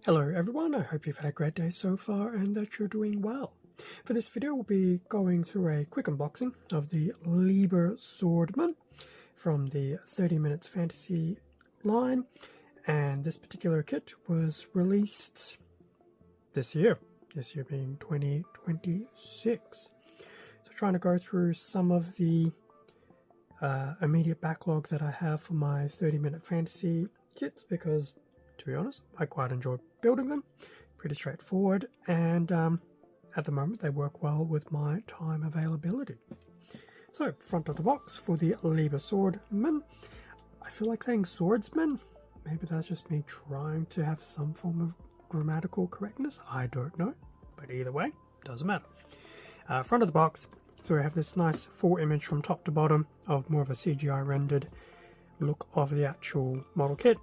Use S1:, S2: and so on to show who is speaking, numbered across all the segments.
S1: Hello everyone, I hope you've had a great day so far and that you're doing well. For this video we'll be going through a quick unboxing of the Liber Swordman from the 30 Minutes Fantasy line, and this particular kit was released this year being 2026. So trying to go through some of the immediate backlog that I have for my 30-minute fantasy kits, because to be honest, I quite enjoy building them. Pretty straightforward, and at the moment they work well with my time availability. So, front of the box for the Liber Swordman. I feel like saying swordsman. Maybe that's just me trying to have some form of grammatical correctness. I don't know, but either way, doesn't matter. Front of the box, so we have this nice full image from top to bottom of more of a CGI rendered look of the actual model kit,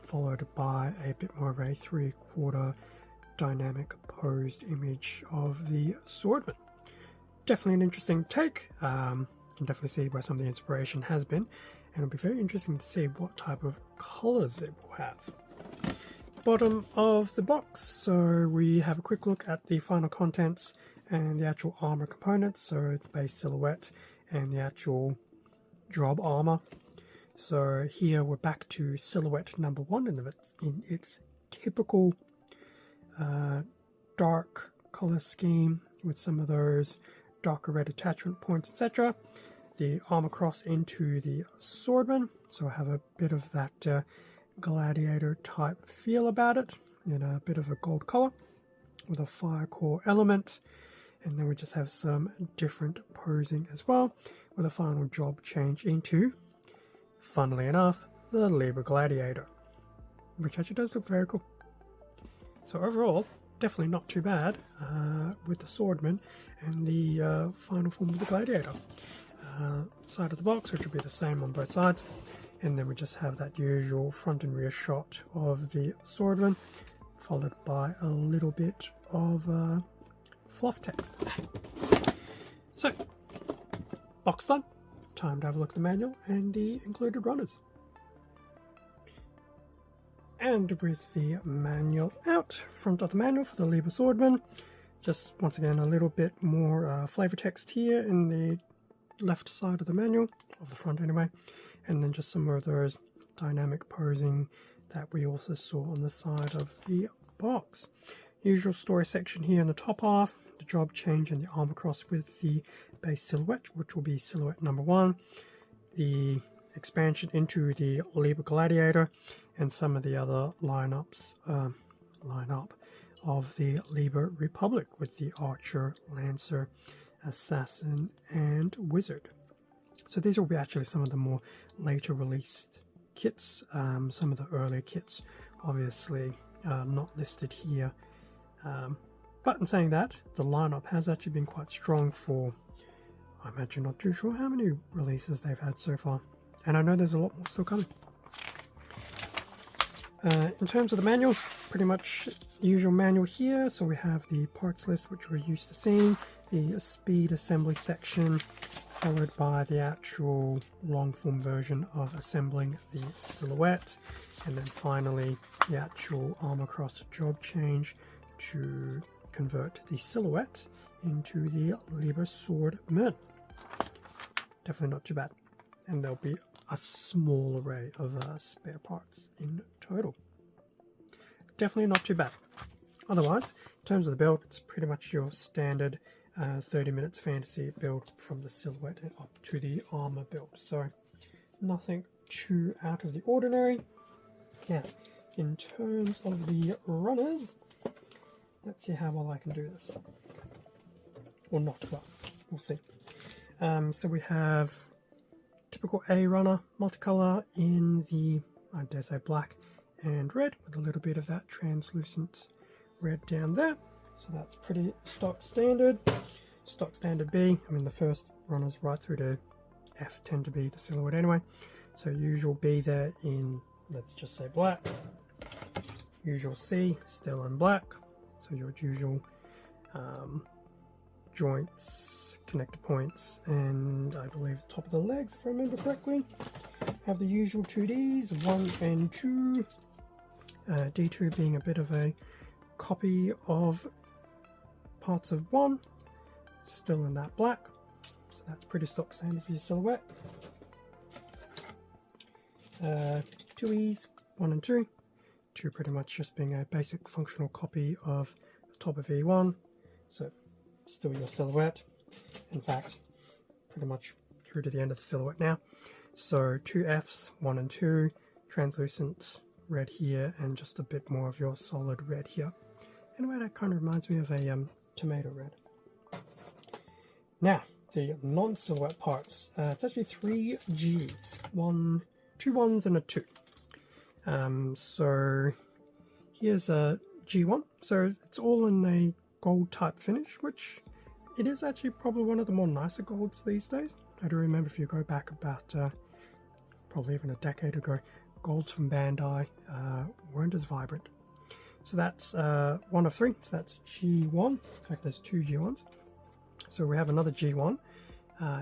S1: followed by a bit more of a 3/4 dynamic posed image of the swordman. Definitely an interesting take. You can definitely see where some of the inspiration has been, and it'll be very interesting to see what type of colors it will have. Bottom of the box, so we have a quick look at the final contents and the actual armor components, so the base silhouette and the actual job armor. So here we're back to silhouette number 1 in its typical dark color scheme with some of those darker red attachment points, etc. The armor cross into the swordman, so I have a bit of that gladiator type feel about it, in a bit of a gold color with a fire core element, and then we just have some different posing as well, with a final job change into, funnily enough, the Liber Gladiator, which actually does look very cool. So overall, definitely not too bad with the swordman and the final form of the gladiator. Side of the box, which will be the same on both sides, and then we just have that usual front and rear shot of the swordman, followed by a little bit of fluff text. So, box done. Time to have a look at the manual and the included runners. And with the manual out, front of the manual for the Liber Swordman, just once again a little bit more flavor text here in the left side of the manual, of the front anyway, and then just some of those dynamic posing that we also saw on the side of the box. Usual story section here in the top half, the job change and the armor cross with the base silhouette, which will be silhouette number 1, the expansion into the Liber Gladiator, and some of the other lineup of the Liber Republic with the Archer, Lancer, Assassin, and Wizard. So these will be actually some of the more later released kits. Some of the earlier kits obviously not listed here. But in saying that, the lineup has actually been quite strong for, I'm actually not too sure how many releases they've had so far. And I know there's a lot more still coming. In terms of the manual, pretty much usual manual here. So we have the parts list, which we're used to seeing, the speed assembly section, followed by the actual long form version of assembling the silhouette, and then finally the actual armor cross job change to convert the silhouette into the Liber Swordman. Definitely not too bad, and there'll be a small array of spare parts in total. Definitely not too bad. Otherwise, in terms of the build, it's pretty much your standard 30 minutes fantasy build from the silhouette and up to the armor build. So nothing too out of the ordinary. Now, in terms of the runners, let's see how well I can do this. Or not well. We'll see. So we have typical A runner, multicolor in the, I dare say, black and red, with a little bit of that translucent red down there. So that's pretty stock standard. Stock standard B, I mean the first runners right through to F tend to be the silhouette anyway. So usual B there in, let's just say, black. Usual C, still in black. So your usual joints, connector points, and I believe the top of the legs, if I remember correctly. Have the usual 2Ds, 1 and 2, D2 being a bit of a copy of parts of 1, still in that black, so that's pretty stock standard for your silhouette. 2 E's, 1 and 2, 2 pretty much just being a basic functional copy of the top of E1, so still your silhouette, in fact pretty much through to the end of the silhouette now. So 2 F's, 1 and 2, translucent red here and just a bit more of your solid red here. In a way that kind of reminds me of a tomato red. Now the non-silhouette parts, it's actually 3 G's, 2 1s and a 2. So here's a G1, so it's all in a gold type finish, which it is actually probably one of the more nicer golds these days. I do remember if you go back about probably even a decade ago, golds from Bandai weren't as vibrant. So that's 1 of 3, so that's G1. In fact, there's 2 G1s. So we have another G1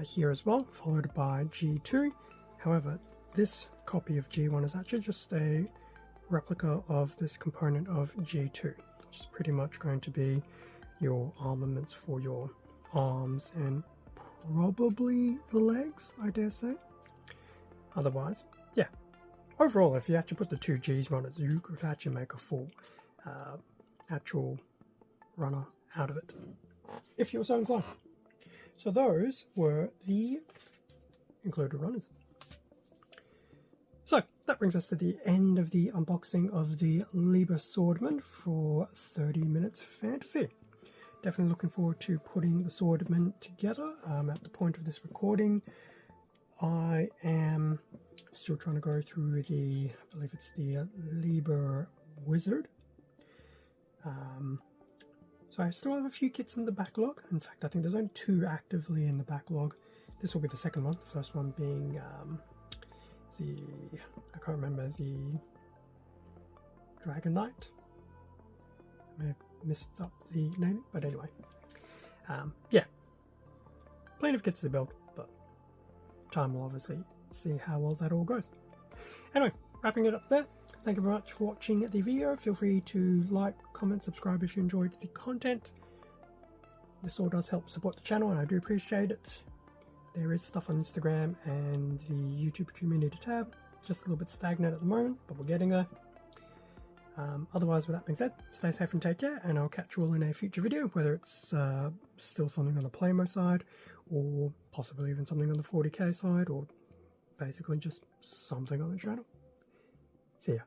S1: here as well, followed by G2. However, this copy of G1 is actually just a replica of this component of G2, which is pretty much going to be your armaments for your arms and probably the legs, I dare say. Otherwise, yeah. Overall, if you actually put the 2 G's on it, you could actually make a full actual runner out of it, if you were so inclined. So those were the included runners. So that brings us to the end of the unboxing of the Liber Swordman for 30 Minutes Fantasy. Definitely looking forward to putting the Swordman together. At the point of this recording, I am still trying to go through the, I believe it's the Liber Wizard. So I still have a few kits in the backlog. In fact, I think there's only 2 actively in the backlog. This will be the second one. The first one being I can't remember, the Dragon Knight. I may have messed up the naming, but anyway. Yeah. Plenty of kits to build, but time will obviously see how well that all goes. Anyway, wrapping it up there. Thank you very much for watching the video. Feel free to like, comment, subscribe if you enjoyed the content. This all does help support the channel and I do appreciate it. There is stuff on Instagram and the YouTube community tab. Just a little bit stagnant at the moment, but we're getting there. Otherwise, with that being said, stay safe and take care, and I'll catch you all in a future video, whether it's still something on the Plamo side, or possibly even something on the 40k side, or basically just something on the channel. See ya.